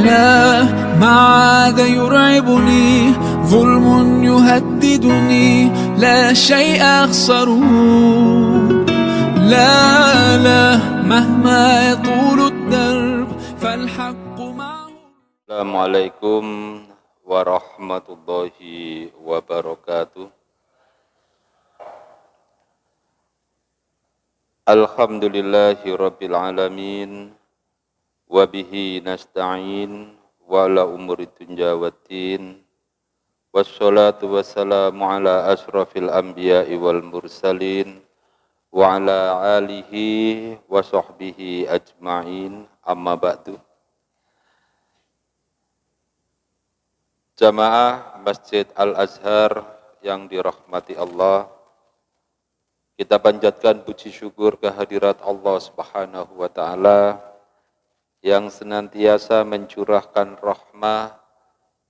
لا ما عاد يرعبني ظلم يهددني لا شيء أخسره لا لا مهما يطول الدرب فالحق معه. Assalamualaikum warahmatullahi wabarakatuh. Alhamdulillahi rabbil alamin. Wabihi nasta'in wa ala umuri dunya waddin. Wassalatu wassalamu ala ashrafil anbiya'i wal mursalin wa ala alihi wa sahbihi ajma'in, amma ba'du. Jamaah Masjid Al-Azhar yang dirahmati Allah, kita panjatkan puji syukur kehadirat Allah Subhanahu wa Ta'ala yang senantiasa mencurahkan rahmah,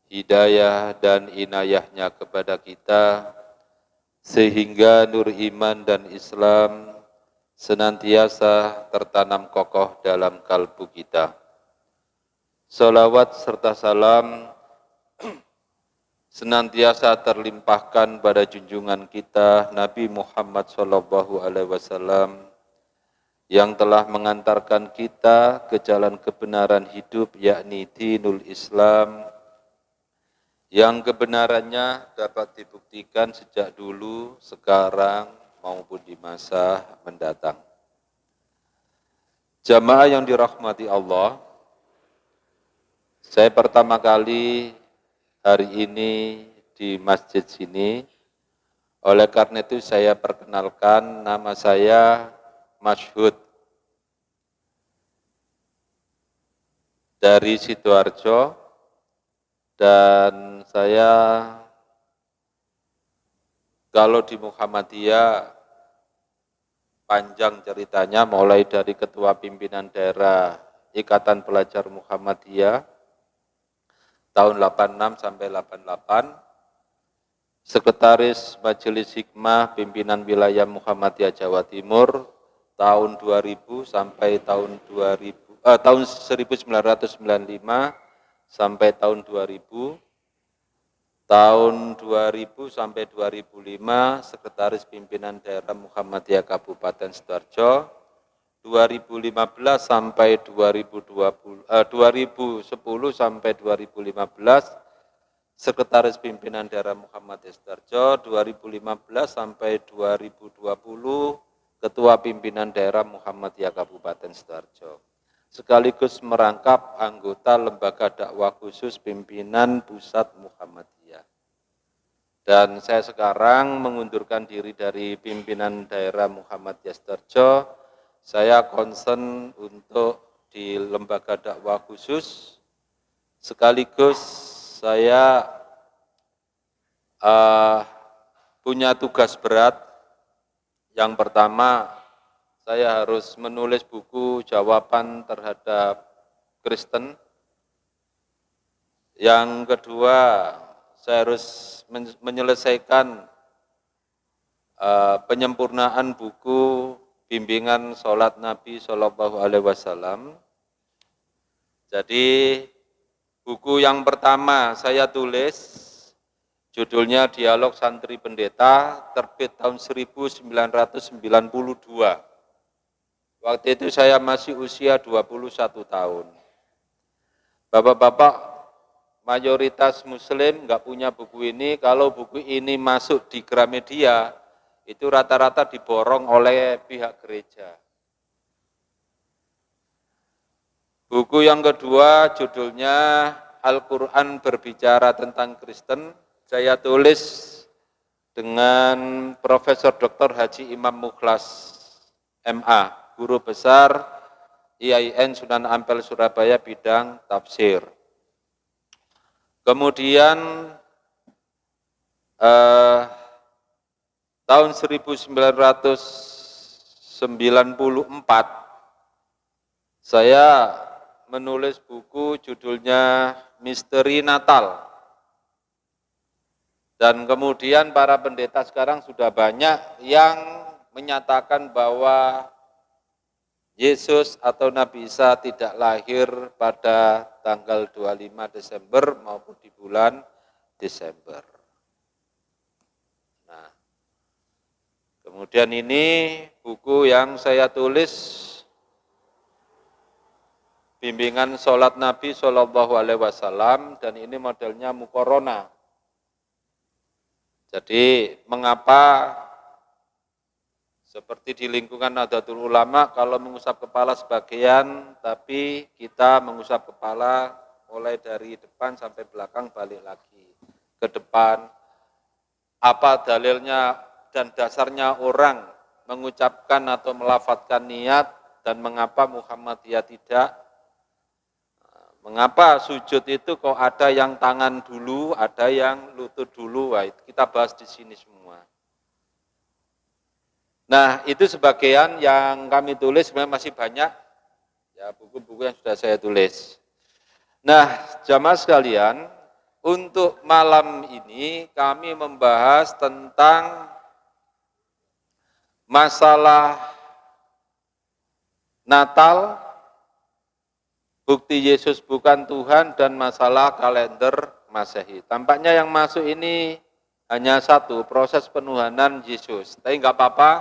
hidayah dan inayahnya kepada kita, sehingga nur iman dan Islam senantiasa tertanam kokoh dalam kalbu kita. Salawat serta salam senantiasa terlimpahkan pada junjungan kita Nabi Muhammad SAW yang telah mengantarkan kita ke jalan kebenaran hidup, yakni dinul Islam, yang kebenarannya dapat dibuktikan sejak dulu, sekarang maupun di masa mendatang. Jamaah yang dirahmati Allah, saya pertama kali hari ini di masjid sini. Oleh karena itu saya perkenalkan, nama saya Masyhud dari Sidoarjo, dan saya kalau di Muhammadiyah panjang ceritanya, mulai dari Ketua Pimpinan Daerah Ikatan Pelajar Muhammadiyah tahun 86 sampai 88, Sekretaris Majelis Hikmah Pimpinan Wilayah Muhammadiyah Jawa Timur tahun 2000 sampai tahun 1995 sampai tahun 2000, tahun 2000 sampai 2005 Sekretaris Pimpinan Daerah Muhammadiyah Kabupaten Sidoarjo, 2015 sampai 2010 sampai 2015 Sekretaris Pimpinan Daerah Muhammadiyah Sidoarjo, 2015 sampai 2020 Ketua Pimpinan Daerah Muhammadiyah Kabupaten Sidoarjo, sekaligus merangkap anggota Lembaga Dakwah Khusus Pimpinan Pusat Muhammadiyah. Dan saya sekarang mengundurkan diri dari Pimpinan Daerah Muhammadiyah Sidoarjo. Saya concern untuk di Lembaga Dakwah Khusus, sekaligus saya punya tugas berat. Yang pertama, saya harus menulis buku jawaban terhadap Kristen. Yang kedua, saya harus menyelesaikan penyempurnaan buku bimbingan sholat Nabi SAW. Jadi buku yang pertama saya tulis, judulnya Dialog Santri Pendeta, terbit tahun 1992. Waktu itu saya masih usia 21 tahun. Bapak-bapak mayoritas muslim nggak punya buku ini. Kalau buku ini masuk di Gramedia, itu rata-rata diborong oleh pihak gereja. Buku yang kedua judulnya Al-Quran Berbicara Tentang Kristen. Saya tulis dengan Profesor Dr. Haji Imam Mukhlas MA, Guru Besar IAIN Sunan Ampel Surabaya bidang tafsir. Kemudian tahun 1994 saya menulis buku judulnya Misteri Natal. Dan kemudian para pendeta sekarang sudah banyak yang menyatakan bahwa Yesus atau Nabi Isa tidak lahir pada tanggal 25 Desember maupun di bulan Desember. Nah, kemudian ini buku yang saya tulis, bimbingan sholat Nabi Shallallahu Alaihi Wasallam, dan ini modelnya mukorona. Jadi mengapa seperti di lingkungan Nahdlatul Ulama kalau mengusap kepala sebagian, tapi kita mengusap kepala mulai dari depan sampai belakang balik lagi ke depan. Apa dalilnya dan dasarnya orang mengucapkan atau melafadzkan niat, dan mengapa Muhammadiyah tidak? Mengapa sujud itu kok ada yang tangan dulu, ada yang lutut dulu? Wah, kita bahas di sini semua. Nah, itu sebagian yang kami tulis, sebenarnya masih banyak ya buku-buku yang sudah saya tulis. Nah, jamaah sekalian, untuk malam ini kami membahas tentang masalah Natal, bukti Yesus bukan Tuhan, dan masalah kalender Masehi. Tampaknya yang masuk ini hanya satu, proses penuhanan Yesus. Tapi enggak apa-apa,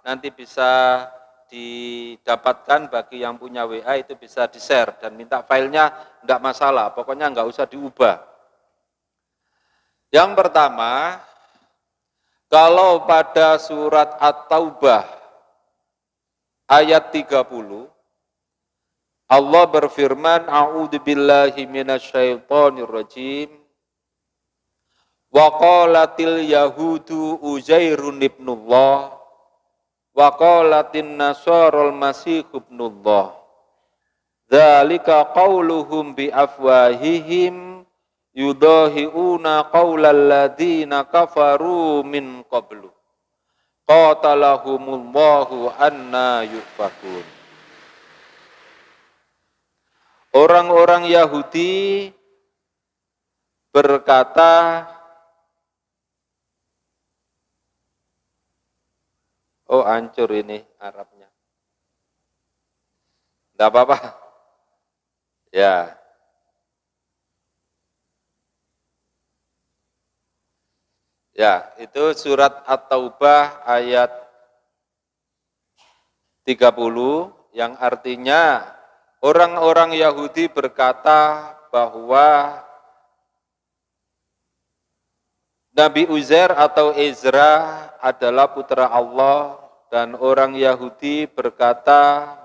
nanti bisa didapatkan bagi yang punya WA, itu bisa di-share dan minta filenya, enggak masalah, pokoknya enggak usah diubah. Yang pertama, kalau pada surat At-Taubah ayat 30, Allah berfirman, A'udzubillahi minasyaitonirrajim, wa qalatil yahudu Uzairun ibnullah, wa qalatin nasarul masih ibnullah, dzalika qauluhum bi afwahihim yudahiuna qaulal ladzina kafaru min qablu qatalahumullahu anna yufakun. Orang-orang Yahudi berkata, oh hancur ini Arabnya. Tidak apa-apa. Ya. Ya, itu surat At-Taubah ayat 30 yang artinya orang-orang Yahudi berkata bahwa Nabi Uzair atau Ezra adalah putra Allah, dan orang Yahudi berkata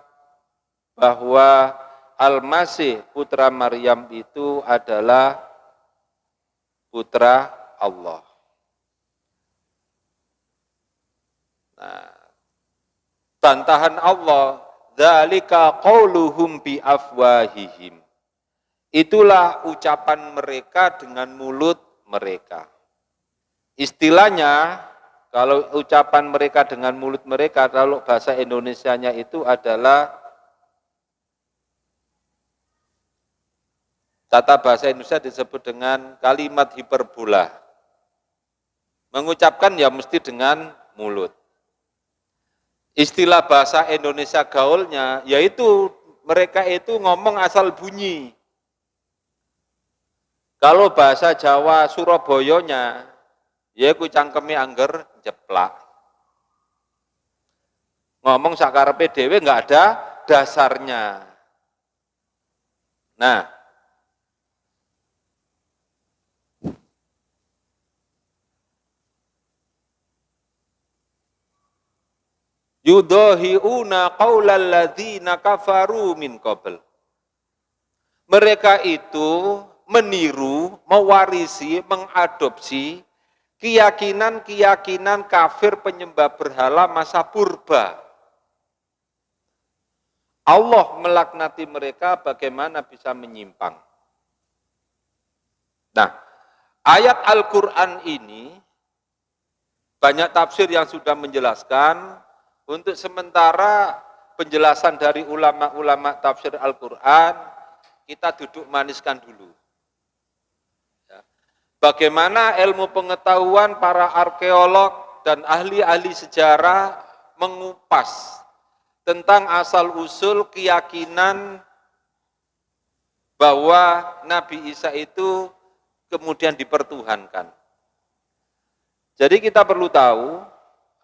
bahwa Al-Masih putra Maryam itu adalah putra Allah. Nah, bantahan Allah, dzalika qauluhum bi afwahihim. Itulah ucapan mereka dengan mulut mereka. Istilahnya, kalau ucapan mereka dengan mulut mereka, kalau bahasa Indonesianya itu adalah, tata bahasa Indonesia disebut dengan kalimat hiperbola. Mengucapkan ya mesti dengan mulut. Istilah bahasa Indonesia gaulnya, yaitu mereka itu ngomong asal bunyi. Kalau bahasa Jawa Surabayanya, ya ku cangkeme angger jeplak. Ngomong sakarepe dhewe enggak ada dasarnya. Nah, yudahiuna qaulal ladzina kafaru min qabl. Mereka itu meniru, mewarisi, mengadopsi keyakinan-keyakinan kafir penyembah berhala masa purba. Allah melaknati mereka, bagaimana bisa menyimpang. Nah, ayat Al-Quran ini banyak tafsir yang sudah menjelaskan. Untuk sementara penjelasan dari ulama-ulama tafsir Al-Quran, kita duduk maniskan dulu. Bagaimana ilmu pengetahuan para arkeolog dan ahli-ahli sejarah mengupas tentang asal-usul keyakinan bahwa Nabi Isa itu kemudian dipertuhankan. Jadi kita perlu tahu,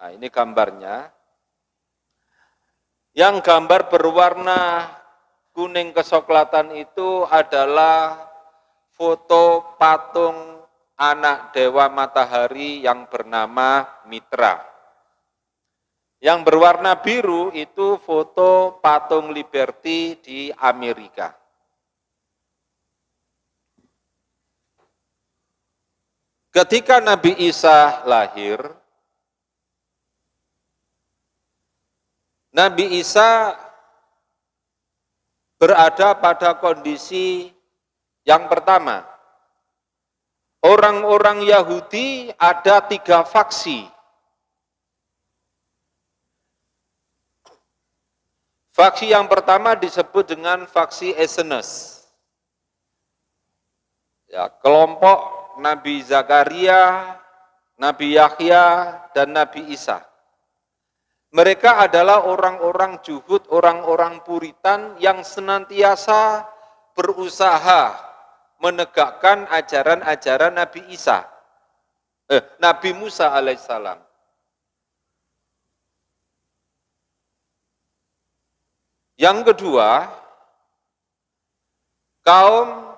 nah ini gambarnya, yang gambar berwarna kuning kesoklatan itu adalah foto patung anak dewa matahari yang bernama Mitra. Yang berwarna biru itu foto patung Liberty di Amerika. Ketika Nabi Isa lahir, Nabi Isa berada pada kondisi yang pertama. Orang-orang Yahudi ada 3 faksi. Faksi yang pertama disebut dengan faksi Essenes. Ya, kelompok Nabi Zakaria, Nabi Yahya, dan Nabi Isa. Mereka adalah orang-orang juhud, orang-orang Puritan yang senantiasa berusaha menegakkan ajaran-ajaran Nabi Isa, Nabi Musa alaihissalam. Yang kedua, kaum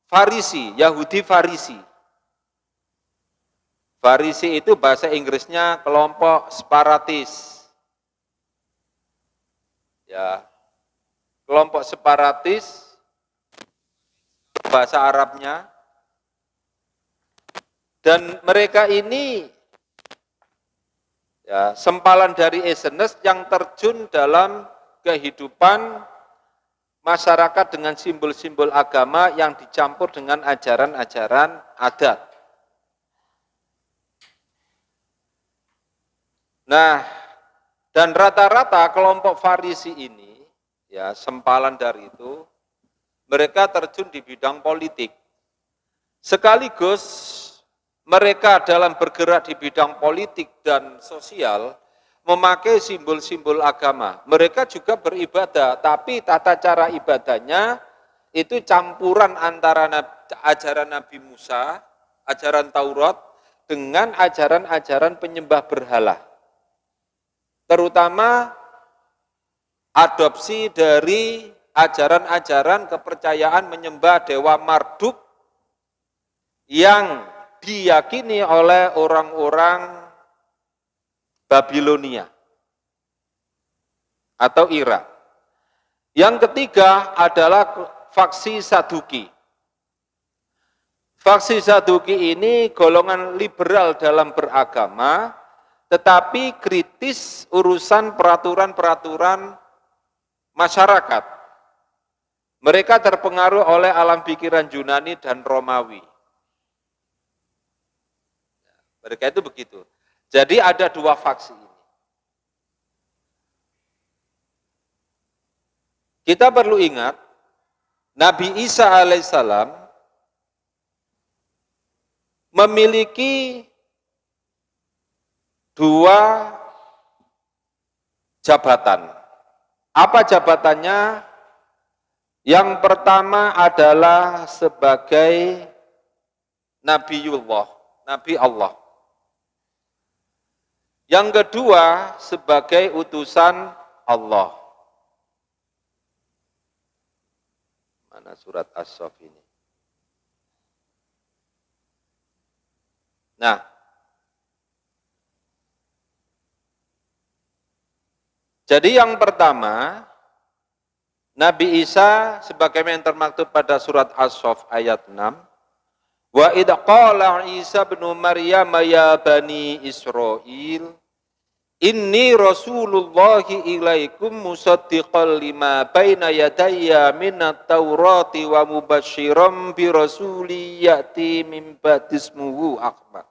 Farisi, Yahudi Farisi. Farisi itu bahasa Inggrisnya kelompok separatis. Ya, kelompok separatis, bahasa Arabnya. Dan mereka ini ya, sempalan dari Essenes yang terjun dalam kehidupan masyarakat dengan simbol-simbol agama yang dicampur dengan ajaran-ajaran adat. Nah, dan rata-rata kelompok Farisi ini, ya sempalan dari itu, mereka terjun di bidang politik. Sekaligus mereka dalam bergerak di bidang politik dan sosial, memakai simbol-simbol agama. Mereka juga beribadah, tapi tata cara ibadahnya itu campuran antara ajaran Nabi Musa, ajaran Taurat, dengan ajaran-ajaran penyembah berhala. Terutama adopsi dari ajaran-ajaran kepercayaan menyembah Dewa Marduk yang diyakini oleh orang-orang Babilonia atau Irak. Yang ketiga adalah faksi Saduki. Faksi Saduki ini golongan liberal dalam beragama, tetapi kritis urusan peraturan-peraturan masyarakat. Mereka terpengaruh oleh alam pikiran Yunani dan Romawi. Mereka itu begitu. Jadi ada 2 faksi ini. Kita perlu ingat, Nabi Isa alaihissalam memiliki 2 jabatan. Apa jabatannya? Yang pertama adalah sebagai Nabiullah, Nabi Allah. Yang kedua sebagai utusan Allah. Mana surat As-Saff ini? Nah, jadi yang pertama, Nabi Isa sebagaimana yang termaktub pada surat As-Saff ayat 6, wa idh qala Isa bin Maryam ya bani Israil inni rasulullahi ilaikum musaddiqan lima baina yadayya minat taurati wa mubasyiran bi rasuli ya'ti min ba'di ismuhu Ahmad.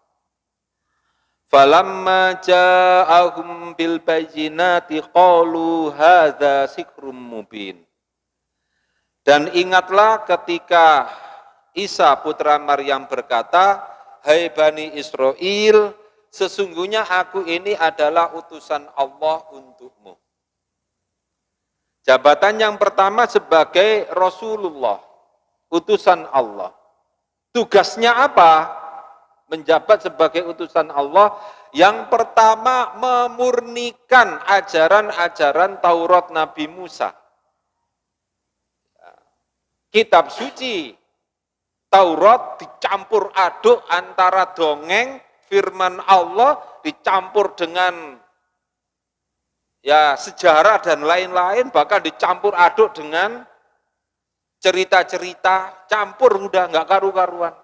Falamma ja'ahum bil bayyinati qalu hadza sihrun mubin. Dan ingatlah ketika Isa putra Maryam berkata, hai Bani Israel, sesungguhnya aku ini adalah utusan Allah untukmu. Jabatan yang pertama sebagai Rasulullah, utusan Allah. Tugasnya apa? Menjabat sebagai utusan Allah. Yang pertama memurnikan ajaran-ajaran Taurat Nabi Musa. Kitab suci Taurat dicampur aduk antara dongeng firman Allah dicampur dengan sejarah dan lain-lain, bahkan dicampur aduk dengan cerita-cerita, campur udah nggak karu-karuan.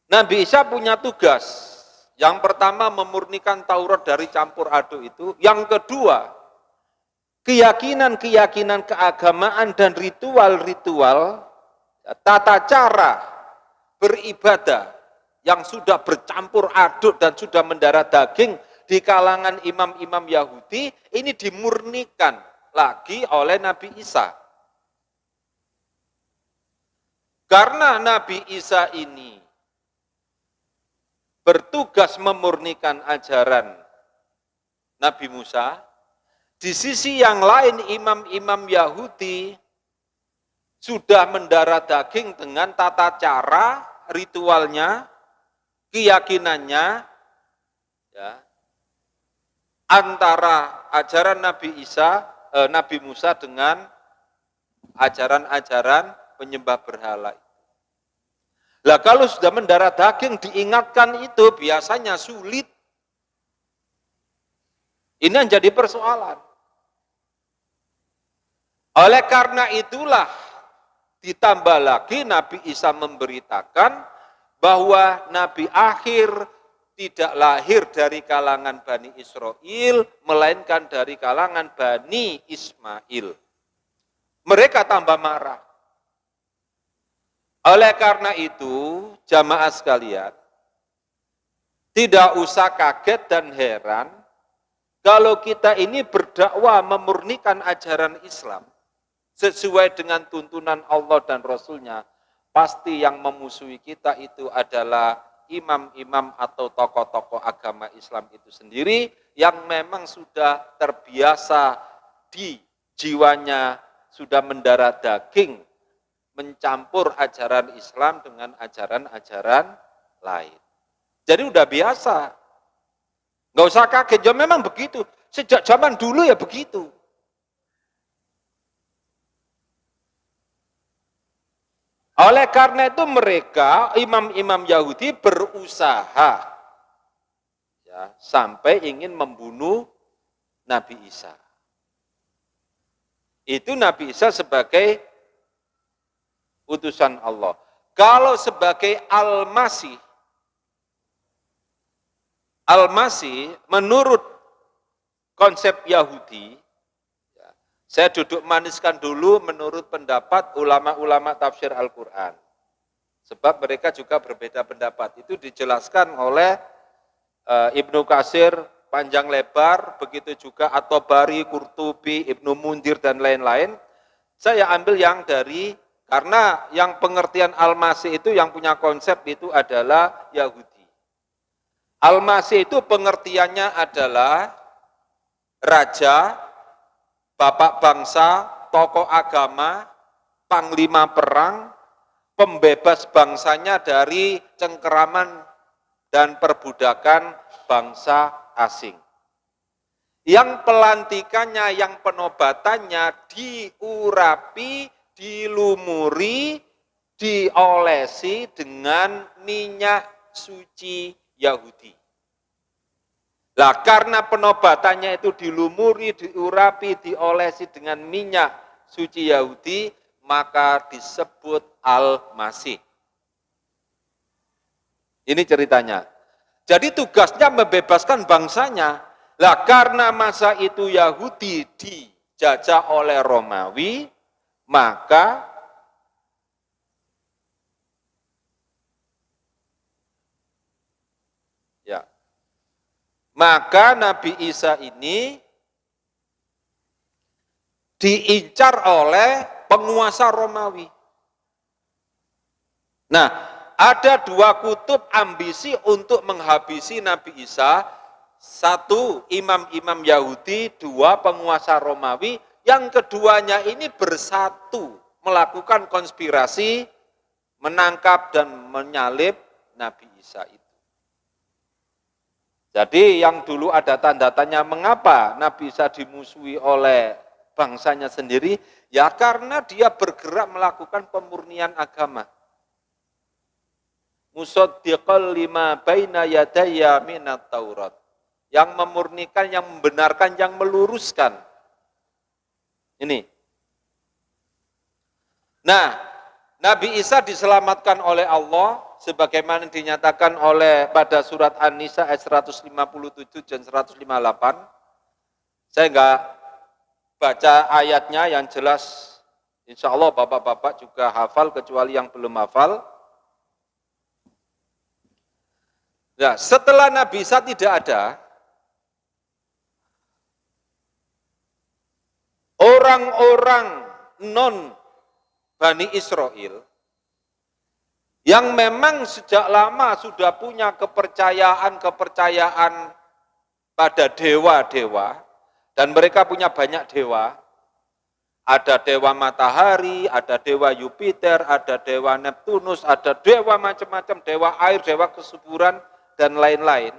Nabi Isa punya tugas. Yang pertama memurnikan Taurat dari campur aduk itu. Yang kedua, keyakinan-keyakinan keagamaan dan ritual-ritual, tata cara beribadah yang sudah bercampur aduk dan sudah mendarah daging di kalangan imam-imam Yahudi, ini dimurnikan lagi oleh Nabi Isa. Karena Nabi Isa ini bertugas memurnikan ajaran Nabi Musa, di sisi yang lain imam-imam Yahudi sudah mendarah daging dengan tata cara, ritualnya, keyakinannya, antara ajaran Nabi Musa dengan ajaran-ajaran penyembah berhala. Lah kalau sudah mendarah daging diingatkan itu biasanya sulit. Ini yang jadi persoalan. Oleh karena itulah ditambah lagi Nabi Isa memberitakan bahwa Nabi akhir tidak lahir dari kalangan Bani Israel, melainkan dari kalangan Bani Ismail. Mereka tambah marah. Oleh karena itu, jamaah sekalian, tidak usah kaget dan heran kalau kita ini berdakwah memurnikan ajaran Islam sesuai dengan tuntunan Allah dan Rasul-Nya, pasti yang memusuhi kita itu adalah imam-imam atau tokoh-tokoh agama Islam itu sendiri yang memang sudah terbiasa di jiwanya, sudah mendarah daging mencampur ajaran Islam dengan ajaran-ajaran lain. Jadi udah biasa. Nggak usah kaget, ya memang begitu. Sejak zaman dulu ya begitu. Oleh karena itu mereka, imam-imam Yahudi berusaha sampai ingin membunuh Nabi Isa. Itu Nabi Isa sebagai utusan Allah. Kalau sebagai Al-Masih menurut konsep Yahudi, saya duduk maniskan dulu menurut pendapat ulama-ulama tafsir Al-Quran. Sebab mereka juga berbeda pendapat. Itu dijelaskan oleh Ibnu Katsir panjang lebar, begitu juga At-Tabari, Qurtubi, Ibnu Munzir dan lain-lain. Saya ambil yang dari, karena yang pengertian Al-Masih itu yang punya konsep itu adalah Yahudi. Al-Masih itu pengertiannya adalah raja, bapak bangsa, tokoh agama, panglima perang, pembebas bangsanya dari cengkeraman dan perbudakan bangsa asing. Yang pelantikannya, yang penobatannya diurapi, dilumuri, diolesi dengan minyak suci Yahudi. Lah karena penobatannya itu dilumuri, diurapi, diolesi dengan minyak suci Yahudi, maka disebut Al-Masih. Ini ceritanya. Jadi tugasnya membebaskan bangsanya. Lah karena masa itu Yahudi dijajah oleh Romawi, maka Nabi Isa ini diincar oleh penguasa Romawi. Nah, ada dua kutub ambisi untuk menghabisi Nabi Isa. satu imam-imam Yahudi, dua penguasa Romawi, yang keduanya ini bersatu melakukan konspirasi, menangkap dan menyalib Nabi Isa itu. Jadi yang dulu ada tanda tanya mengapa Nabi Isa dimusuhi oleh bangsanya sendiri, ya karena dia bergerak melakukan pemurnian agama. Musaddiqal lima baina yadayya minat Taurat. Yang memurnikan, yang membenarkan, yang meluruskan. Ini. Nah, Nabi Isa diselamatkan oleh Allah sebagaimana dinyatakan oleh pada surat An-Nisa ayat 157 dan 158. Saya enggak baca ayatnya yang jelas, insya Allah bapak-bapak juga hafal kecuali yang belum hafal. Nah, setelah Nabi Isa tidak ada, orang-orang non Bani Israel yang memang sejak lama sudah punya kepercayaan pada dewa-dewa, dan mereka punya banyak dewa. Ada dewa matahari, ada dewa Jupiter, ada dewa Neptunus, ada dewa macam-macam, dewa air, dewa kesuburan, dan lain-lain.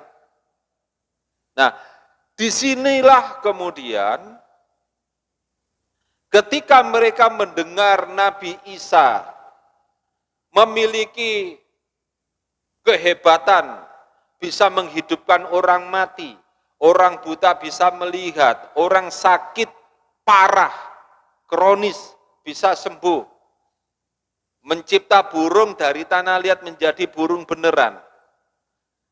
Nah, disinilah kemudian ketika mereka mendengar Nabi Isa memiliki kehebatan, bisa menghidupkan orang mati, orang buta bisa melihat, orang sakit parah, kronis bisa sembuh, mencipta burung dari tanah liat menjadi burung beneran.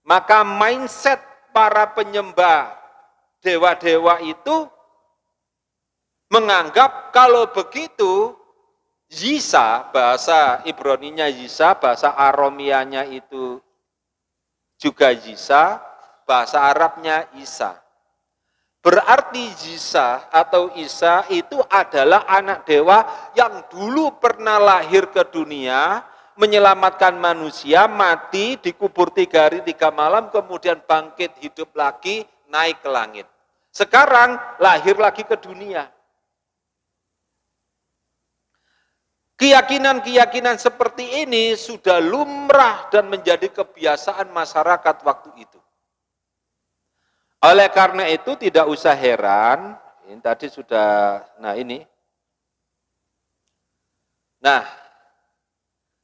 Maka mindset para penyembah dewa-dewa itu menganggap kalau begitu Yisa, bahasa Ibraninya Yisa, bahasa Aromianya itu juga Yisa, bahasa Arabnya Isa. Berarti Yisa atau Isa itu adalah anak dewa yang dulu pernah lahir ke dunia, menyelamatkan manusia, mati, dikubur 3 hari 3 malam, kemudian bangkit hidup lagi, naik ke langit. Sekarang lahir lagi ke dunia. Keyakinan-keyakinan seperti ini sudah lumrah dan menjadi kebiasaan masyarakat waktu itu. Oleh karena itu tidak usah heran, ini tadi sudah, Nah,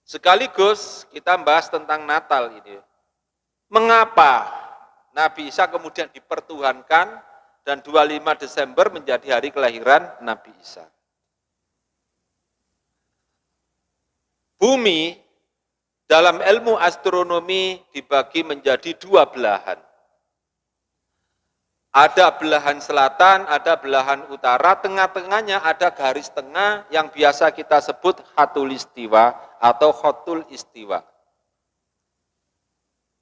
sekaligus kita bahas tentang Natal ini. Mengapa Nabi Isa kemudian dipertuhankan dan 25 Desember menjadi hari kelahiran Nabi Isa? Bumi dalam ilmu astronomi dibagi menjadi 2 belahan. Ada belahan selatan, ada belahan utara, tengah-tengahnya ada garis tengah yang biasa kita sebut khatulistiwa atau khotul istiwa.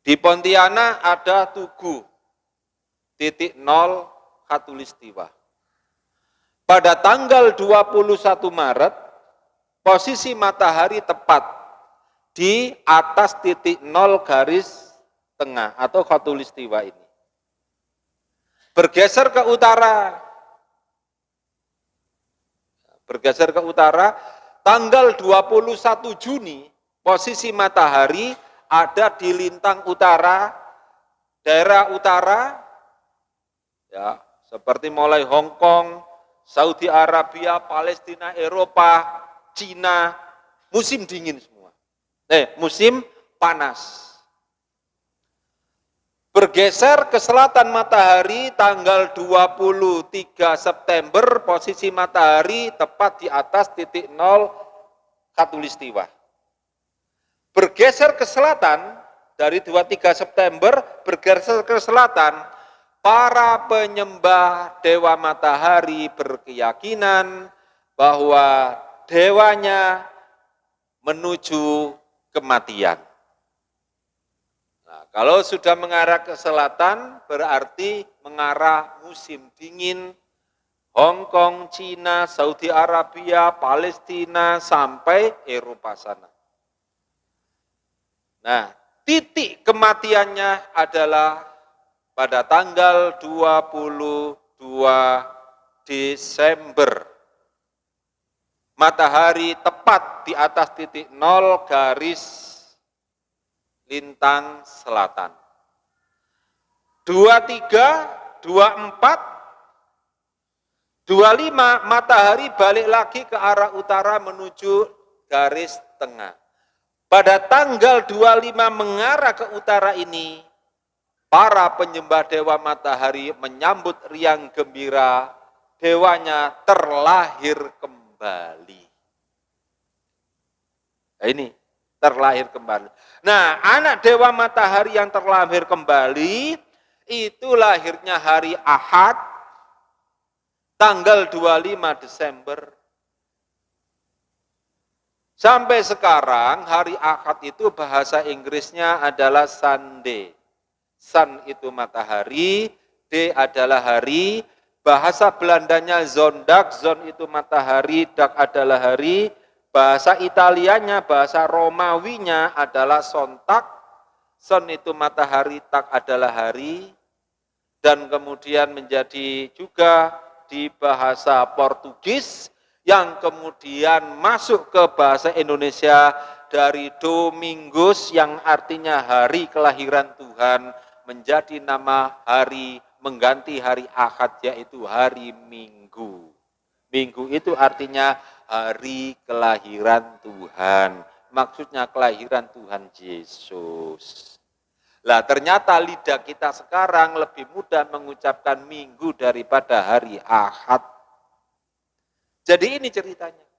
Di Pontianak ada Tugu, titik 0 khatulistiwa. Pada tanggal 21 Maret, posisi matahari tepat di atas titik 0 garis tengah atau khatulistiwa ini. Bergeser ke utara, tanggal 21 Juni, posisi matahari ada di lintang utara, daerah utara, ya, seperti mulai Hong Kong, Saudi Arabia, Palestina, Eropa, Cina, musim dingin semua. Musim panas. Bergeser ke selatan matahari tanggal 23 September, posisi matahari tepat di atas titik 0 khatulistiwa. Bergeser ke selatan, dari 23 September, bergeser ke selatan, para penyembah dewa matahari berkeyakinan bahwa dewanya menuju kematian. Nah, kalau sudah mengarah ke selatan, berarti mengarah musim dingin, Hong Kong, Cina, Saudi Arabia, Palestina, sampai Eropa sana. Nah, titik kematiannya adalah pada tanggal 22 Desember. Matahari tepat di atas titik 0 garis lintang selatan. 23, 24, 25 matahari balik lagi ke arah utara menuju garis tengah. Pada tanggal 25 mengarah ke utara ini, para penyembah dewa matahari menyambut riang gembira, dewanya terlahir kembali. Nah, ini terlahir kembali. Nah, anak dewa matahari yang terlahir kembali, itu lahirnya hari Ahad, tanggal 25 Desember. Sampai sekarang hari Ahad itu bahasa Inggrisnya adalah Sunday. Sun itu matahari, D adalah hari, bahasa Belandanya Zondag, zon itu matahari, dag adalah hari, bahasa Italianya, bahasa Romawinya adalah Sonntag, son itu matahari, tak adalah hari, dan kemudian menjadi juga di bahasa Portugis, yang kemudian masuk ke bahasa Indonesia dari Domingos yang artinya hari kelahiran Tuhan, menjadi nama hari mengganti hari Ahad yaitu hari Minggu. Minggu itu artinya hari kelahiran Tuhan. Maksudnya kelahiran Tuhan Yesus. Lah ternyata lidah kita sekarang lebih mudah mengucapkan Minggu daripada hari Ahad. Jadi ini ceritanya.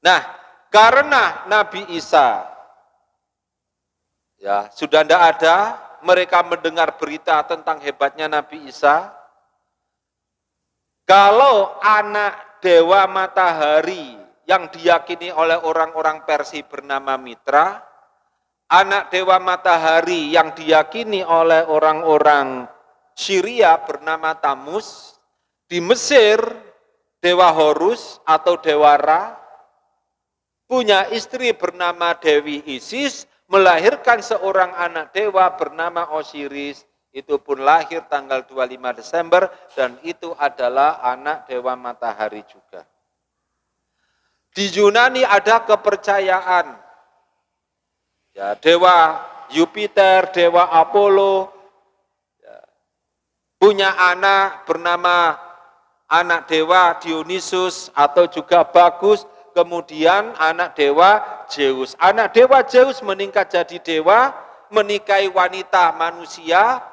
Nah, karena Nabi Isa ya, sudah tidak ada, mereka mendengar berita tentang hebatnya Nabi Isa. Kalau anak dewa matahari yang diyakini oleh orang-orang Persia bernama Mitra, anak dewa matahari yang diyakini oleh orang-orang Syria bernama Tamus, di Mesir dewa Horus atau dewa Ra, punya istri bernama Dewi Isis, melahirkan seorang anak dewa bernama Osiris, itu pun lahir tanggal 25 Desember, dan itu adalah anak dewa matahari juga. Di Yunani ada kepercayaan, ya, dewa Jupiter, dewa Apollo, ya, punya anak bernama anak dewa Dionysus atau juga Bagus, kemudian anak dewa Zeus. Anak dewa Zeus meningkat jadi dewa, menikahi wanita manusia,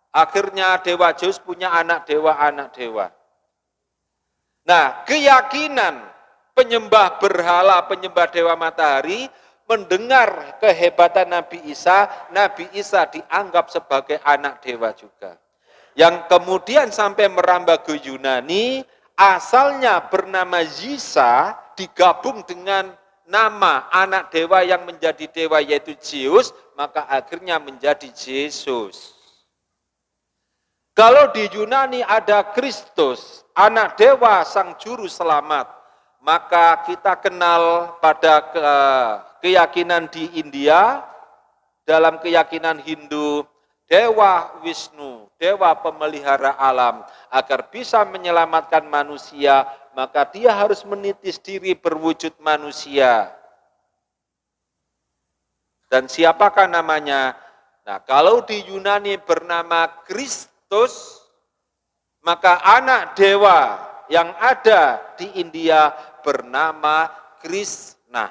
akhirnya dewa Zeus punya anak dewa. Nah, keyakinan penyembah berhala, penyembah dewa matahari, mendengar kehebatan Nabi Isa dianggap sebagai anak dewa juga. Yang kemudian sampai merambah ke Yunani, asalnya bernama Yisa, digabung dengan nama anak dewa yang menjadi dewa yaitu Zeus, maka akhirnya menjadi Yesus. Kalau di Yunani ada Kristus, anak dewa sang juru selamat, maka kita kenal pada keyakinan di India, dalam keyakinan Hindu, Dewa Wisnu, dewa pemelihara alam, agar bisa menyelamatkan manusia, maka dia harus menitis diri berwujud manusia. Dan siapakah namanya? Nah, kalau di Yunani bernama Kristus, maka anak dewa yang ada di India bernama Krishna.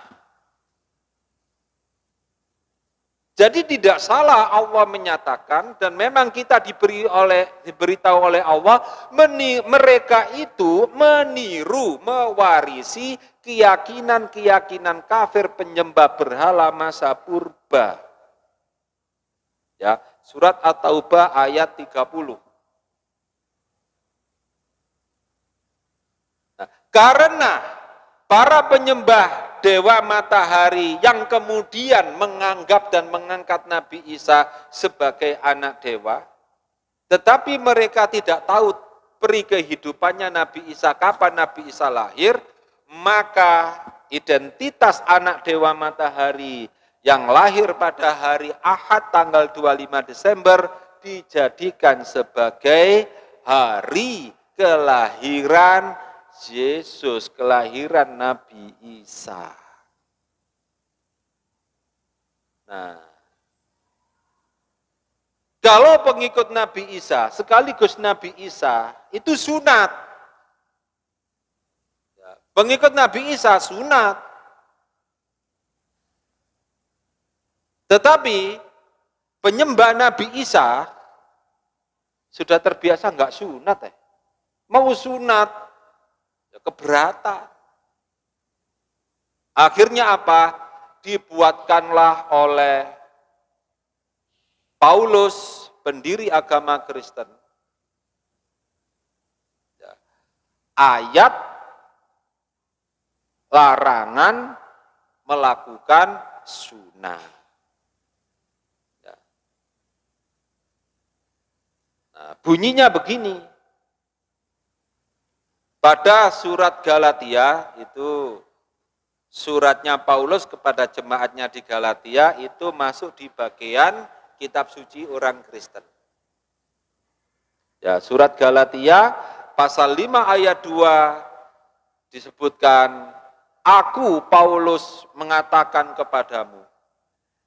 Jadi tidak salah Allah menyatakan, dan memang kita diberitahu oleh Allah, mereka itu meniru, mewarisi keyakinan kafir penyembah berhala masa purba. Ya, surat At-Taubah ayat 30. Nah, karena para penyembah dewa matahari yang kemudian menganggap dan mengangkat Nabi Isa sebagai anak dewa, tetapi mereka tidak tahu peri kehidupannya Nabi Isa, kapan Nabi Isa lahir, maka identitas anak dewa matahari yang lahir pada hari Ahad tanggal 25 Desember dijadikan sebagai hari kelahiran Yesus, kelahiran Nabi Isa. Nah, kalau pengikut Nabi Isa, sekaligus Nabi Isa, itu sunat. Pengikut Nabi Isa sunat. Tetapi penyembah Nabi Isa sudah terbiasa enggak sunat. Mau sunat, ya keberatan. Akhirnya apa? Dibuatkanlah oleh Paulus, pendiri agama Kristen, ayat larangan melakukan sunat. Nah, bunyinya begini. Pada surat Galatia, itu suratnya Paulus kepada jemaatnya di Galatia, itu masuk di bagian kitab suci orang Kristen. Ya, surat Galatia pasal 5 ayat 2 disebutkan, aku Paulus mengatakan kepadamu,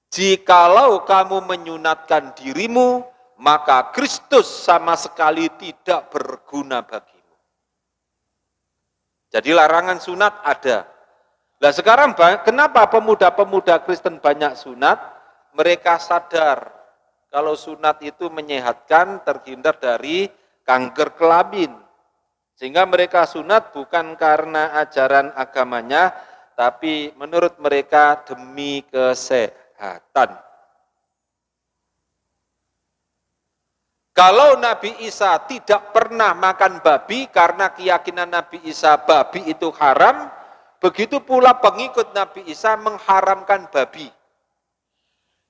jikalau kamu menyunatkan dirimu, maka Kristus sama sekali tidak berguna bagimu. Jadi larangan sunat ada. Nah sekarang kenapa pemuda-pemuda Kristen banyak sunat? Mereka sadar kalau sunat itu menyehatkan, terhindar dari kanker kelamin. Sehingga mereka sunat bukan karena ajaran agamanya, tapi menurut mereka demi kesehatan. Kalau Nabi Isa tidak pernah makan babi karena keyakinan Nabi Isa babi itu haram, begitu pula pengikut Nabi Isa mengharamkan babi.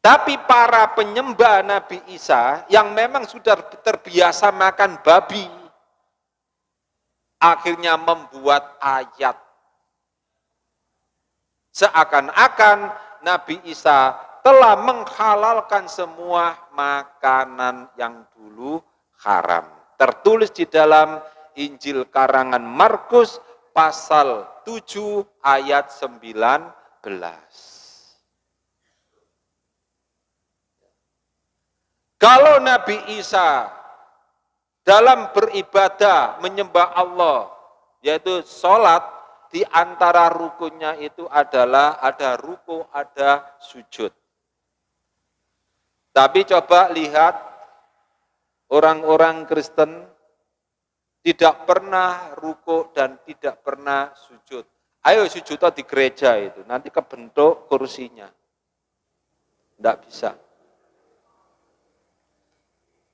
Tapi para penyembah Nabi Isa yang memang sudah terbiasa makan babi, akhirnya membuat ayat. Seakan-akan Nabi Isa telah menghalalkan semua makanan yang dulu haram. Tertulis di dalam Injil karangan Markus pasal 7 ayat 19. Kalau Nabi Isa dalam beribadah menyembah Allah, yaitu sholat, di antara rukunnya itu adalah ada ruku, ada sujud. Tapi coba lihat orang-orang Kristen tidak pernah ruku dan tidak pernah sujud. Ayo sujud di gereja itu, nanti kebentuk kursinya. Tidak bisa.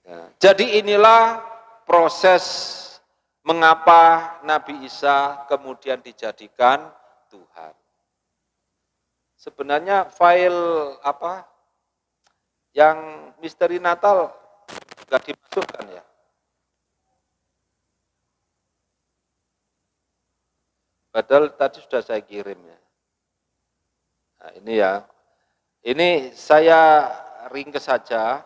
Ya, jadi inilah proses mengapa Nabi Isa kemudian dijadikan Tuhan. Sebenarnya file yang misteri Natal nggak dimasukkan ya. Padahal tadi sudah saya kirim ya. Nah, ini ya. Ini saya ringkes saja.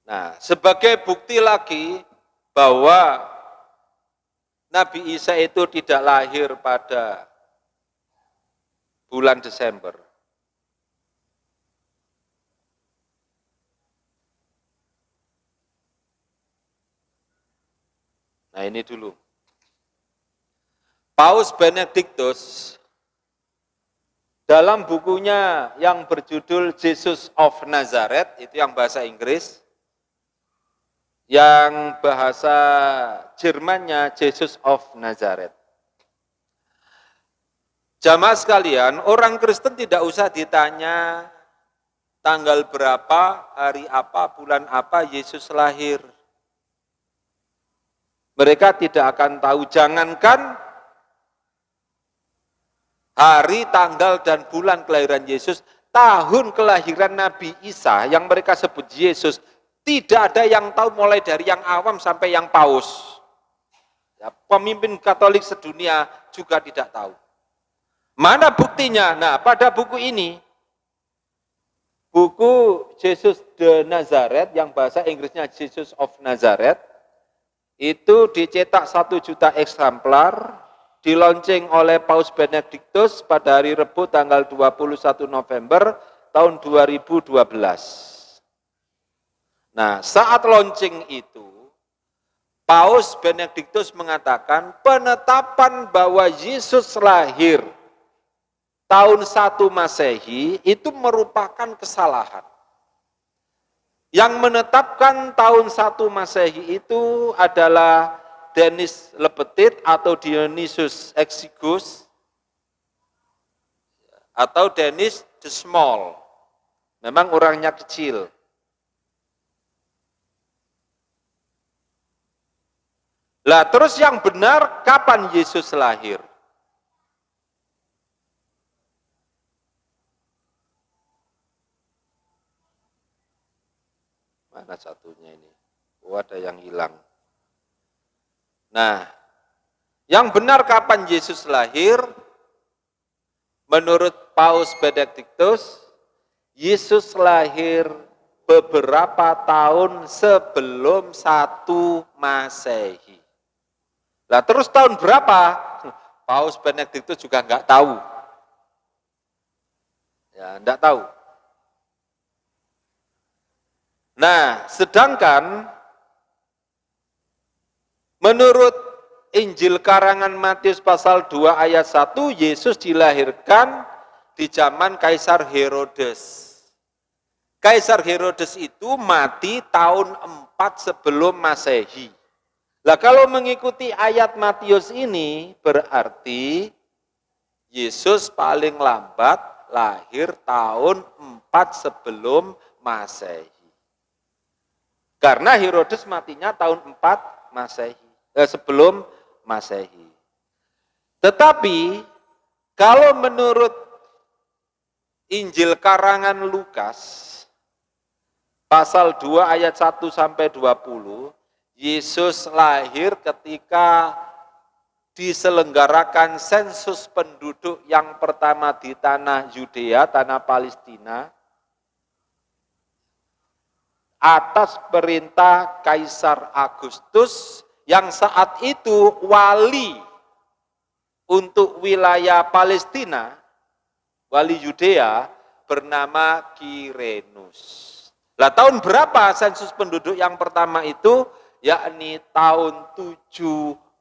Nah, sebagai bukti lagi bahwa Nabi Isa itu tidak lahir pada bulan Desember. Nah, ini dulu. Paus Benedictus dalam bukunya yang berjudul Jesus of Nazareth, itu yang bahasa Inggris, yang bahasa Jermannya Jesus of Nazareth. Jamaah sekalian, orang Kristen tidak usah ditanya tanggal berapa, hari apa, bulan apa Yesus lahir. Mereka tidak akan tahu, jangankan hari, tanggal, dan bulan kelahiran Yesus, tahun kelahiran Nabi Isa yang mereka sebut Yesus, tidak ada yang tahu mulai dari yang awam sampai yang paus. Ya, pemimpin Katolik sedunia juga tidak tahu. Mana buktinya? Nah, pada buku ini, buku Jesus de Nazareth, yang bahasa Inggrisnya Jesus of Nazareth, itu dicetak 1 juta eksemplar, dilaunching oleh Paus Benediktus pada hari Rabu tanggal 21 November tahun 2012. Nah, saat launching itu, Paus Benediktus mengatakan penetapan bahwa Yesus lahir tahun 1 Masehi itu merupakan kesalahan. Yang menetapkan tahun 1 Masehi itu adalah Denis Le Petit atau Dionysius Exiguus atau Denis the Small. Memang orangnya kecil. Lah terus yang benar kapan Yesus lahir? Mana satunya ini? Oh, ada yang hilang. Nah, yang benar kapan Yesus lahir? Menurut Paus Benediktus, Yesus lahir beberapa tahun sebelum 1 Masehi. Lah terus tahun berapa? Paus Benediktus juga enggak tahu. Ya, enggak tahu. Nah, sedangkan menurut Injil karangan Matius pasal 2 ayat 1, Yesus dilahirkan di zaman Kaisar Herodes. Kaisar Herodes itu mati tahun 4 sebelum Masehi. Lah kalau mengikuti ayat Matius ini, berarti Yesus paling lambat lahir tahun 4 sebelum Masehi. Karena Herodes matinya tahun 4 Masehi, sebelum Masehi. Tetapi kalau menurut Injil karangan Lukas pasal 2 ayat 1 sampai 20, Yesus lahir ketika diselenggarakan sensus penduduk yang pertama di tanah Yudea, tanah Palestina, atas perintah Kaisar Agustus yang saat itu wali untuk wilayah Palestina, wali Yudea, bernama Kirenus. Lah tahun berapa sensus penduduk yang pertama itu? Yakni tahun 7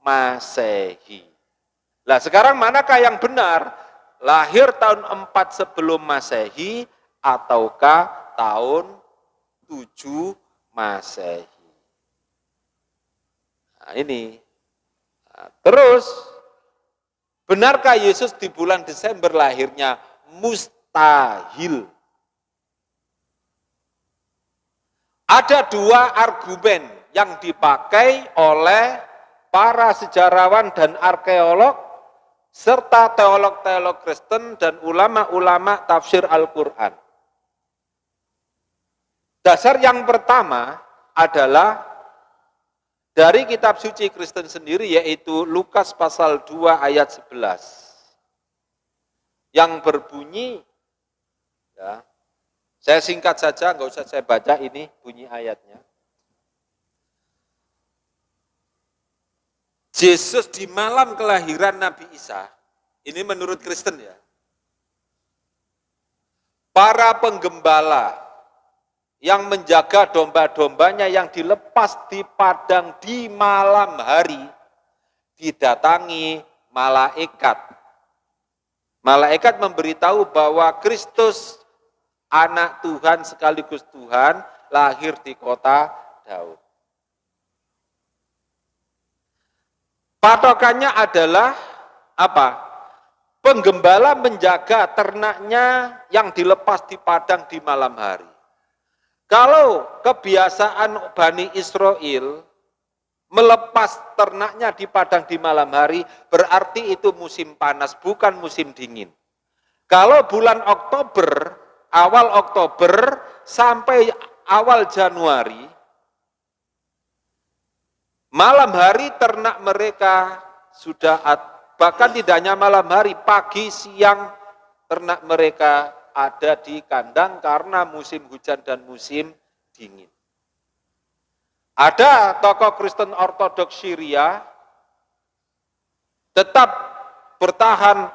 Masehi. Lah sekarang manakah yang benar? Lahir tahun 4 sebelum Masehi ataukah tahun 7 Masehi. Nah ini. Nah, terus, benarkah Yesus di bulan Desember lahirnya? Mustahil. Ada dua argumen yang dipakai oleh para sejarawan dan arkeolog, serta teolog-teolog Kristen dan ulama-ulama tafsir Al-Quran. Dasar yang pertama adalah dari kitab suci Kristen sendiri, yaitu Lukas pasal 2 ayat 11. Yang berbunyi, ya, saya singkat saja, nggak usah saya baca ini bunyi ayatnya. Yesus di malam kelahiran Nabi Isa, ini menurut Kristen ya, para penggembala yang menjaga domba-dombanya yang dilepas di padang di malam hari, didatangi malaikat. Malaikat memberitahu bahwa Kristus, anak Tuhan sekaligus Tuhan, lahir di kota Daud. Patokannya adalah apa? Penggembala menjaga ternaknya yang dilepas di padang di malam hari. Kalau kebiasaan Bani Israel melepas ternaknya di padang di malam hari, berarti itu musim panas, bukan musim dingin. Kalau bulan Oktober, awal Oktober sampai awal Januari, Malam hari ternak mereka sudah, bahkan tidak hanya malam hari, pagi, siang ternak mereka ada di kandang karena musim hujan dan musim dingin. Ada tokoh Kristen Ortodoks Syria tetap bertahan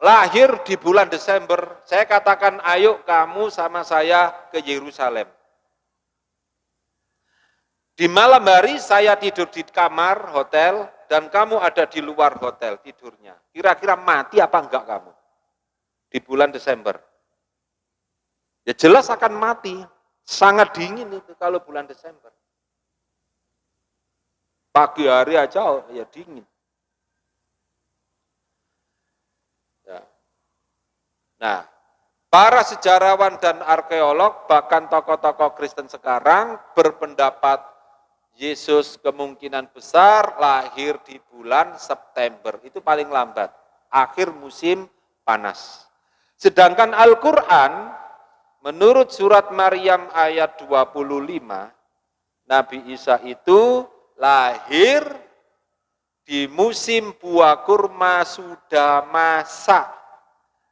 lahir di bulan Desember. Saya katakan, ayo kamu sama saya ke Yerusalem. Di malam hari saya tidur di kamar hotel dan kamu ada di luar hotel tidurnya. Kira-kira mati apa enggak kamu di bulan Desember? Ya jelas akan mati. Sangat dingin itu kalau bulan Desember. Pagi hari aja ya dingin. Ya. Nah, para sejarawan dan arkeolog, bahkan tokoh-tokoh Kristen sekarang berpendapat Yesus kemungkinan besar lahir di bulan September, itu paling lambat, akhir musim panas. Sedangkan Al-Quran, menurut surat Maryam ayat 25, Nabi Isa itu lahir di musim buah kurma sudah masak.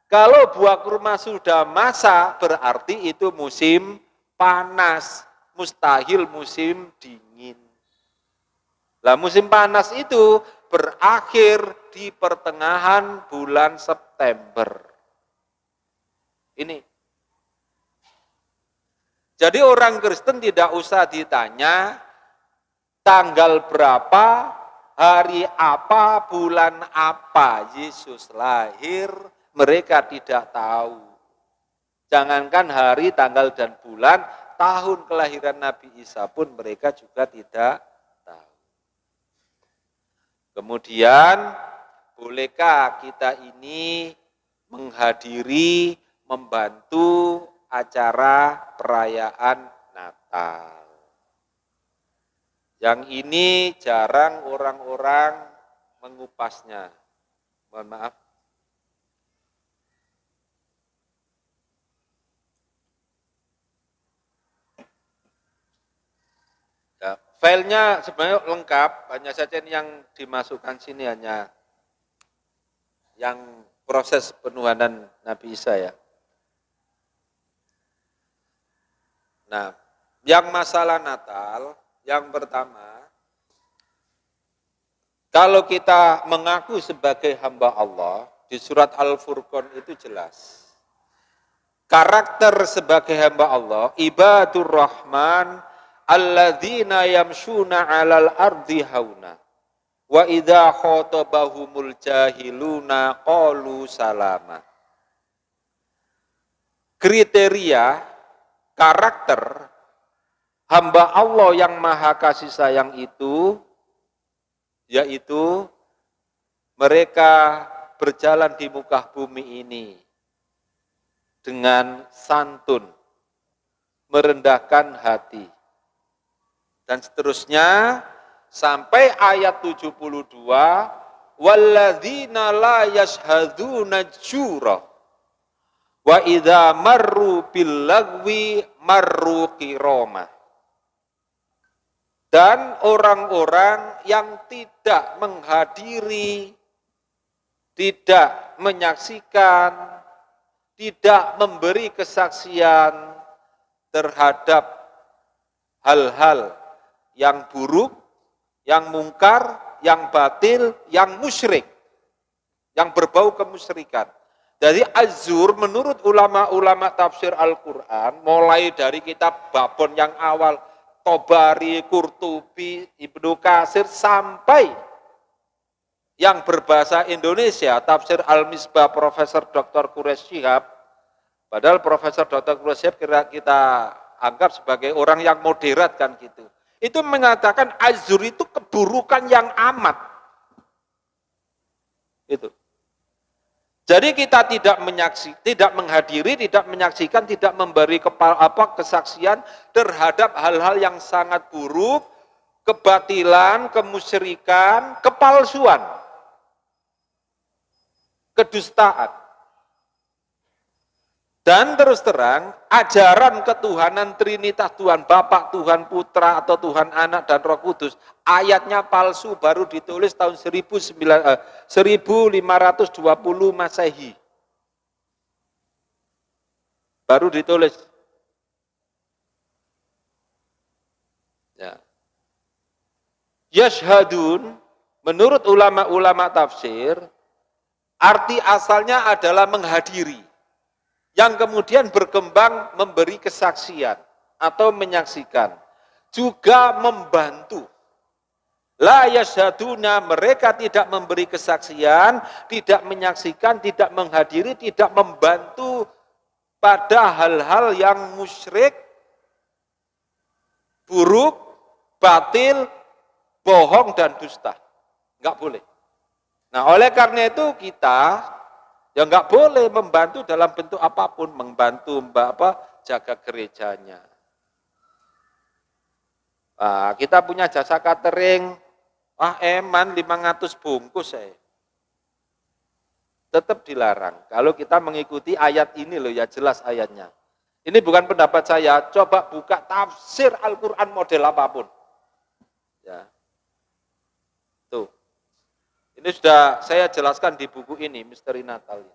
Kalau buah kurma sudah masak, berarti itu musim panas, mustahil musim dingin. Lah musim panas itu berakhir di pertengahan bulan September. Ini. Jadi orang Kristen tidak usah ditanya tanggal berapa, hari apa, bulan apa Yesus lahir, mereka tidak tahu. Jangankan hari, tanggal, dan bulan, tahun kelahiran Nabi Isa pun mereka juga tidak tahu. Kemudian, bolehkah kita ini menghadiri, membantu acara perayaan Natal? Yang ini jarang orang-orang mengupasnya. Mohon maaf. Ya, filenya sebenarnya lengkap, hanya saja yang dimasukkan sini hanya yang proses penuhanan Nabi Isa ya. Nah, yang masalah Natal, yang pertama, kalau kita mengaku sebagai hamba Allah, di surat Al-Furqan itu jelas. Karakter sebagai hamba Allah, ibadur rahman, alladzina yamshuna 'alal ardi hauna wa idza khatabahumul jahiluna qalu salama. Kriteria karakter hamba Allah yang maha kasih sayang itu yaitu mereka berjalan di muka bumi ini dengan santun, merendahkan hati. Dan seterusnya sampai ayat 72, walladzina la yashhaduna jura wa idza marru bil lagwi marru qirama. Dan orang-orang yang tidak menghadiri, tidak menyaksikan, tidak memberi kesaksian terhadap hal-hal yang buruk, yang mungkar, yang batil, yang musyrik, yang berbau kemusyrikan. Jadi az-zur menurut ulama-ulama tafsir Al-Quran, mulai dari kitab Babon yang awal, Tobari, Qurtubi, Ibnu Katsir, sampai yang berbahasa Indonesia, tafsir Al-Misbah Profesor Dr. Quraish Shihab, padahal Profesor Dr. Quraish Shihab kita anggap sebagai orang yang moderat kan gitu. Itu mengatakan az-zur itu keburukan yang amat. Itu. Jadi kita tidak menghadiri, tidak menyaksikan, tidak memberi kesaksian terhadap hal-hal yang sangat buruk, kebatilan, kemusyrikan, kepalsuan, kedustaan. Dan terus terang, ajaran ketuhanan Trinitas Tuhan Bapa, Tuhan Putra, atau Tuhan Anak dan Roh Kudus, ayatnya palsu, baru ditulis tahun 1520 Masehi. Baru ditulis. Ya. Yashhadun, menurut ulama-ulama tafsir, arti asalnya adalah menghadiri, yang kemudian berkembang memberi kesaksian atau menyaksikan, juga membantu. La yashhaduna, mereka tidak memberi kesaksian, tidak menyaksikan, tidak menghadiri, tidak membantu pada hal-hal yang musyrik, buruk, batil, bohong, dan dusta. Enggak boleh. Nah, oleh karena itu kita ya nggak boleh membantu dalam bentuk apapun, membantu jaga gerejanya. Nah, kita punya jasa catering, eman 500 bungkus tetap dilarang. Kalau kita mengikuti ayat ini loh, ya jelas ayatnya. Ini bukan pendapat saya, coba buka tafsir Al-Quran model apapun. Ya. Tuh. Ini sudah saya jelaskan di buku ini, Misteri Natal.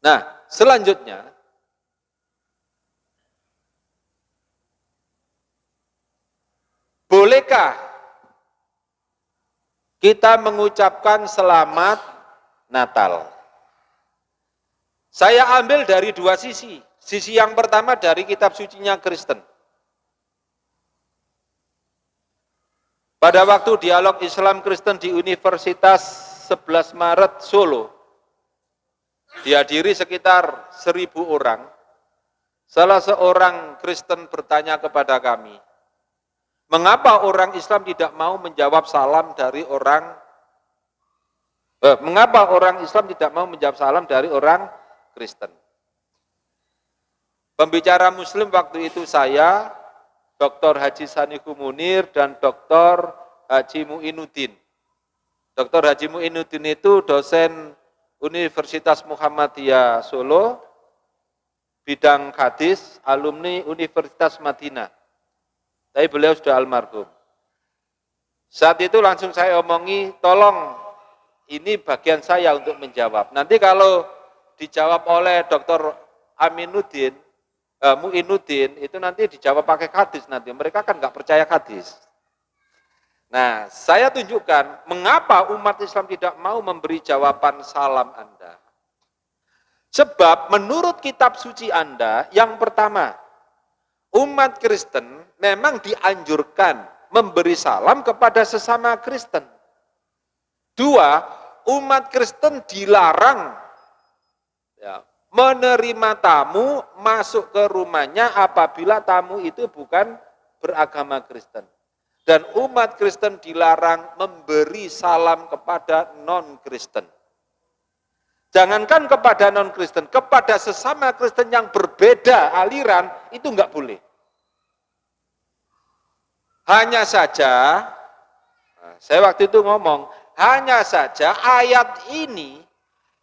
Nah, selanjutnya, bolehkah kita mengucapkan selamat Natal? Saya ambil dari dua sisi. Sisi yang pertama dari kitab sucinya Kristen. Pada waktu dialog Islam Kristen di Universitas 11 Maret Solo, dihadiri sekitar 1.000 orang, salah seorang Kristen bertanya kepada kami, mengapa orang Islam tidak mau menjawab salam dari mengapa orang Islam tidak mau menjawab salam dari orang Kristen? Pembicara Muslim waktu itu saya, Dr. Haji Saniku Munir, dan Dr. Haji Muinuddin. Dr. Haji Muinuddin itu dosen Universitas Muhammadiyah Solo, bidang hadis, alumni Universitas Madinah. Tapi beliau sudah almarhum. Saat itu langsung saya omongi, tolong ini bagian saya untuk menjawab. Nanti kalau dijawab oleh Dr. Muinuddin, itu nanti dijawab pakai hadis nanti. Mereka kan nggak percaya hadis. Nah, saya tunjukkan mengapa umat Islam tidak mau memberi jawaban salam Anda. Sebab menurut kitab suci Anda, yang pertama, umat Kristen memang dianjurkan memberi salam kepada sesama Kristen. Dua, umat Kristen dilarang menerima tamu masuk ke rumahnya apabila tamu itu bukan beragama Kristen. Dan umat Kristen dilarang memberi salam kepada non-Kristen. Jangankan kepada non-Kristen, kepada sesama Kristen yang berbeda aliran, itu enggak boleh. Hanya saja, saya waktu itu ngomong, hanya saja ayat ini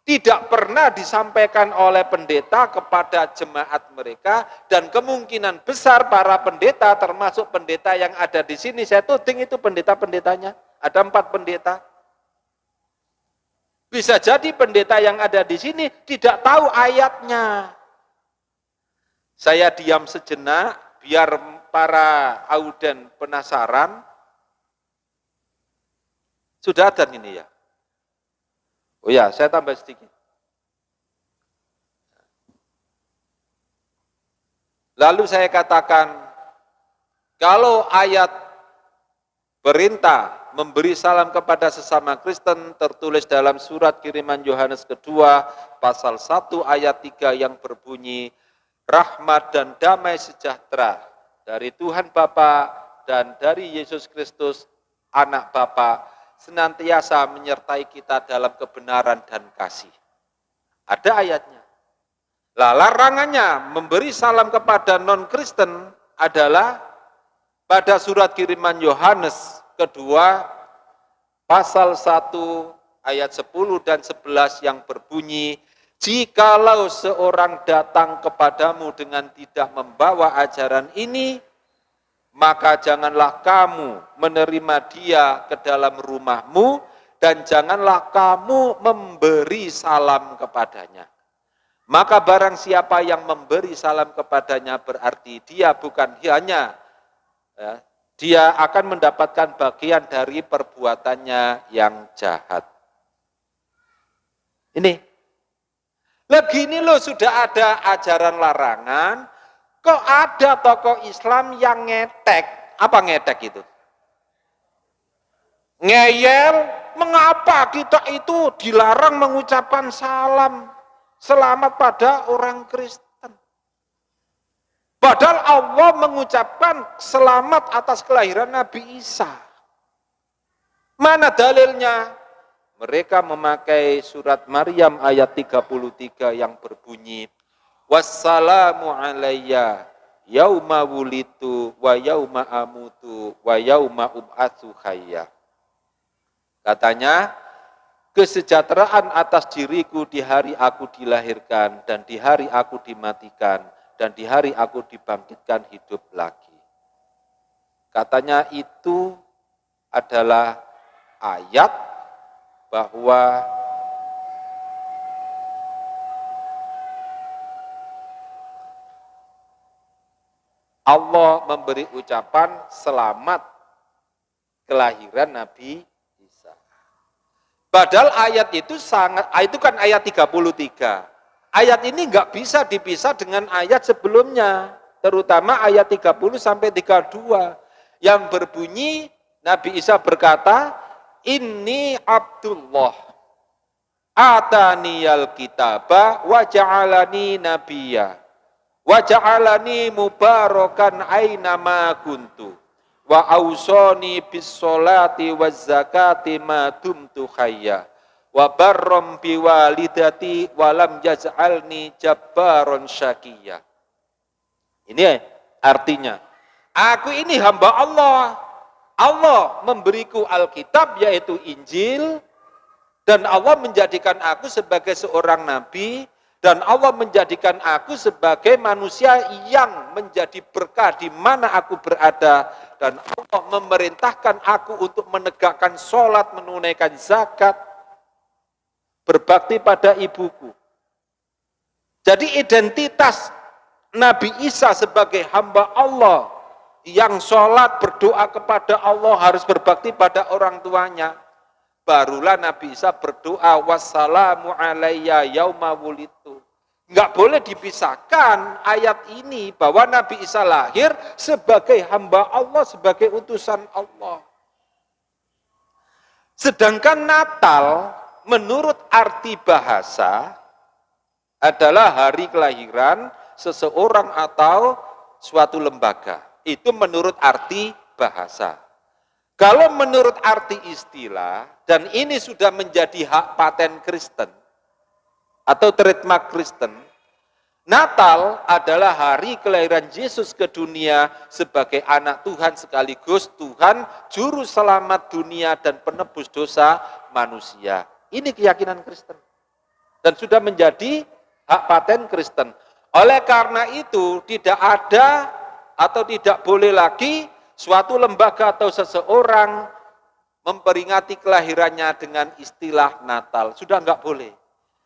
tidak pernah disampaikan oleh pendeta kepada jemaat mereka, dan kemungkinan besar para pendeta, termasuk pendeta yang ada di sini, saya tuding itu pendeta-pendetanya, ada 4 pendeta. Bisa jadi pendeta yang ada di sini tidak tahu ayatnya. Saya diam sejenak, biar para auden penasaran. Sudah ada ini ya? Oh ya, saya tambah sedikit. Lalu saya katakan, kalau ayat perintah memberi salam kepada sesama Kristen tertulis dalam surat kiriman Yohanes kedua, pasal 1 ayat 3 yang berbunyi, rahmat dan damai sejahtera dari Tuhan Bapa dan dari Yesus Kristus, anak Bapa, senantiasa menyertai kita dalam kebenaran dan kasih. Ada ayatnya. Lah, larangannya memberi salam kepada non-Kristen adalah pada surat kiriman Yohanes kedua, pasal 1 ayat 10 dan 11 yang berbunyi, Jikalau seorang datang kepadamu dengan tidak membawa ajaran ini, maka janganlah kamu menerima dia ke dalam rumahmu dan janganlah kamu memberi salam kepadanya. Maka barang siapa yang memberi salam kepadanya berarti dia bukan hanya dia akan mendapatkan bagian dari perbuatannya yang jahat. Ini. Lagi ini loh sudah ada ajaran larangan, kok ada tokoh Islam yang ngetek. Apa ngetek itu? Ngeyel, mengapa kita itu dilarang mengucapkan salam selamat pada orang Kristen? Padahal Allah mengucapkan selamat atas kelahiran Nabi Isa. Mana dalilnya? Mereka memakai surat Maryam ayat 33 yang berbunyi, wassalamu alayya yauma wulitu wa yauma amutu wa yauma ub'atsu hayya. Katanya, kesejahteraan atas diriku di hari aku dilahirkan dan di hari aku dimatikan dan di hari aku dibangkitkan hidup lagi. Katanya itu adalah ayat bahwa Allah memberi ucapan selamat kelahiran Nabi Isa. Padahal ayat itu kan ayat 33. Ayat ini nggak bisa dipisah dengan ayat sebelumnya, terutama ayat 30 sampai 32 yang berbunyi Nabi Isa berkata, Inni Abdullah ataniyal kitaba wa ja'alani nabiyya wa ja'alani mubarakan aina ma kuntu wa ausani bis sholati waz zakati ma dumtu hayya wa barram bi walidati wa lam yaj'alni jabbaron syaqiyya. Ini artinya, aku ini hamba Allah. Allah memberiku Alkitab yaitu Injil, dan Allah menjadikan aku sebagai seorang nabi, dan Allah menjadikan aku sebagai manusia yang menjadi berkah di mana aku berada, dan Allah memerintahkan aku untuk menegakkan sholat, menunaikan zakat, berbakti pada ibuku. Jadi identitas Nabi Isa sebagai hamba Allah yang sholat, berdoa kepada Allah, harus berbakti pada orang tuanya. Barulah Nabi Isa berdoa, wassalamu alayya yauma wulitu. Enggak boleh dipisahkan ayat ini bahwa Nabi Isa lahir sebagai hamba Allah, sebagai utusan Allah. Sedangkan Natal menurut arti bahasa adalah hari kelahiran seseorang atau suatu lembaga. Itu menurut arti bahasa. Kalau menurut arti istilah, dan ini sudah menjadi hak paten Kristen atau trademark Kristen, Natal adalah hari kelahiran Yesus ke dunia sebagai anak Tuhan sekaligus Tuhan juru selamat dunia dan penebus dosa manusia. Ini keyakinan Kristen dan sudah menjadi hak paten Kristen. Oleh karena itu tidak ada atau tidak boleh lagi suatu lembaga atau seseorang memperingati kelahirannya dengan istilah Natal. Sudah enggak boleh.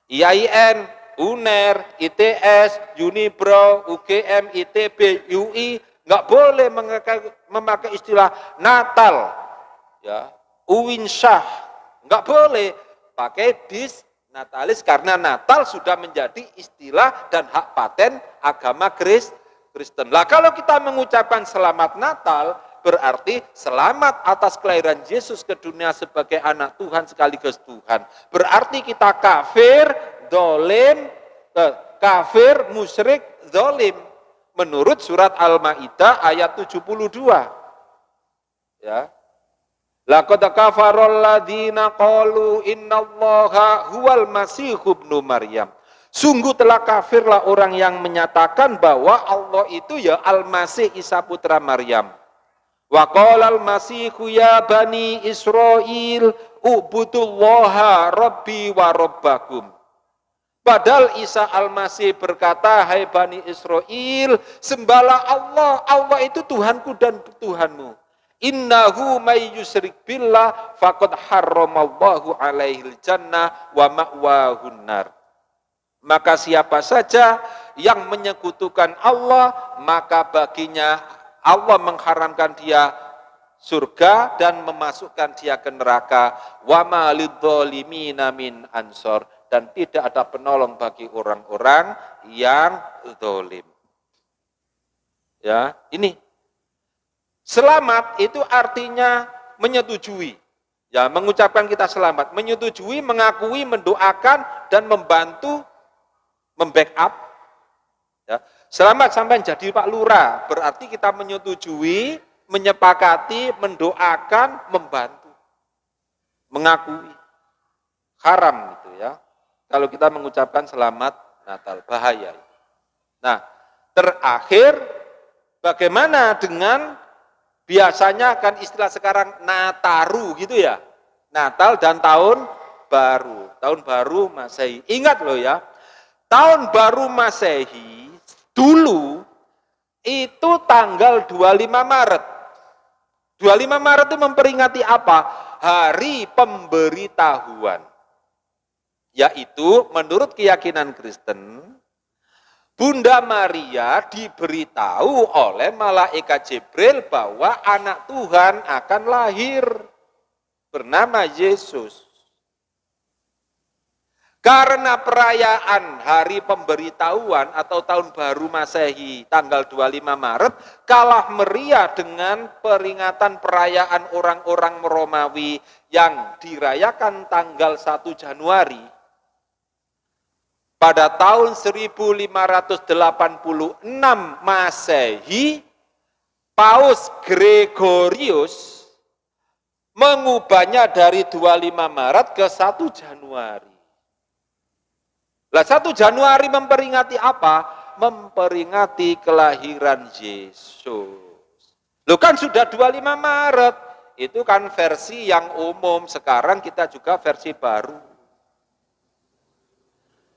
IAIN, UNER, ITS, Unibro, UGM, ITB, UI enggak boleh memakai istilah Natal. Ya, Uwinsyah enggak boleh pakai Natalis karena Natal sudah menjadi istilah dan hak paten agama Kristen. Lah kalau kita mengucapkan selamat Natal, berarti selamat atas kelahiran Yesus ke dunia sebagai anak Tuhan sekaligus Tuhan. Berarti kita kafir, dolim, kafir, musyrik, dolim. Menurut surat Al-Ma'idah ayat 72. Ya. Laqad kafarol ladina qalu innallaha huwal masihu ibnu Maryam. Sungguh telah kafirlah orang yang menyatakan bahwa Allah itu ya Al-Masih Isa putra Maryam. Wa qala al-Masihu ya bani Israil ubudullaha rabbi wa rabbakum. Padahal Isa Al-Masih berkata, hai Bani Israel, sembahlah Allah, Allah itu Tuhanku dan Tuhanmu. Innahu may yusyrik billah faqad harramallahu alaihil jannah wa ma'wahun nar. Maka siapa saja yang menyekutukan Allah, maka baginya Allah mengharamkan dia surga dan memasukkan dia ke neraka. Wa ma lidzalimina min ansor, dan tidak ada penolong bagi orang-orang yang zalim. Ya, ini selamat itu artinya menyetujui. Ya, mengucapkan kita selamat, menyetujui, mengakui, mendoakan dan membantu, membackup. Ya, selamat sampai jadi Pak Lurah, berarti kita menyetujui, menyepakati, mendoakan, membantu, mengakui. Haram itu ya. Kalau kita mengucapkan selamat Natal, bahaya. Nah, terakhir, bagaimana dengan biasanya kan istilah sekarang Nataru gitu ya, Natal dan Tahun Baru Masehi. Ingat loh ya, Tahun Baru Masehi dulu itu tanggal 25 Maret. 25 Maret itu memperingati apa? Hari pemberitahuan. Yaitu menurut keyakinan Kristen, Bunda Maria diberitahu oleh malaikat Jibril bahwa anak Tuhan akan lahir bernama Yesus. Karena perayaan hari pemberitahuan atau tahun baru Masehi tanggal 25 Maret kalah meriah dengan peringatan perayaan orang-orang Romawi yang dirayakan tanggal 1 Januari. Pada tahun 1586 Masehi, Paus Gregorius mengubahnya dari 25 Maret ke 1 Januari. Lah 1 Januari memperingati apa? Memperingati kelahiran Yesus. Loh kan sudah 25 Maret, itu kan versi yang umum, sekarang kita juga versi baru.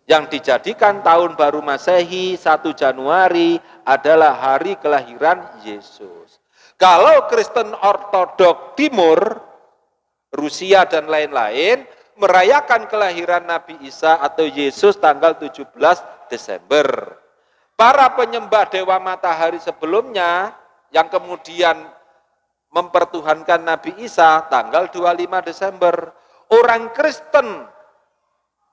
Yang dijadikan tahun baru Masehi 1 Januari adalah hari kelahiran Yesus. Kalau Kristen Ortodok Timur, Rusia dan lain-lain, merayakan kelahiran Nabi Isa atau Yesus tanggal 17 Desember. Para penyembah dewa matahari sebelumnya yang kemudian mempertuhankan Nabi Isa tanggal 25 Desember. Orang Kristen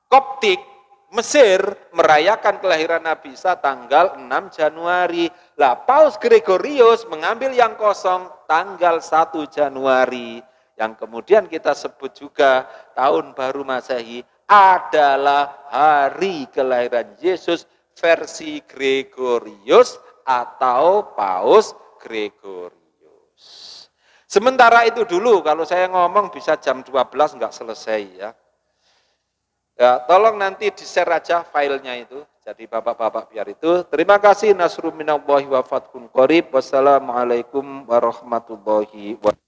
Koptik Mesir merayakan kelahiran Nabi Isa tanggal 6 Januari. Lah Paus Gregorius mengambil yang kosong tanggal 1 Januari. Yang kemudian kita sebut juga tahun baru Masehi adalah hari kelahiran Yesus versi Gregorius atau Paus Gregorius. Sementara itu dulu, kalau saya ngomong bisa jam 12 enggak selesai ya. Ya, tolong nanti di-share aja filenya itu. Jadi bapak-bapak biar itu. Terima kasih. Nasrun minallahi wa fathun qarib. Wassalamualaikum warahmatullahi wabarakatuh.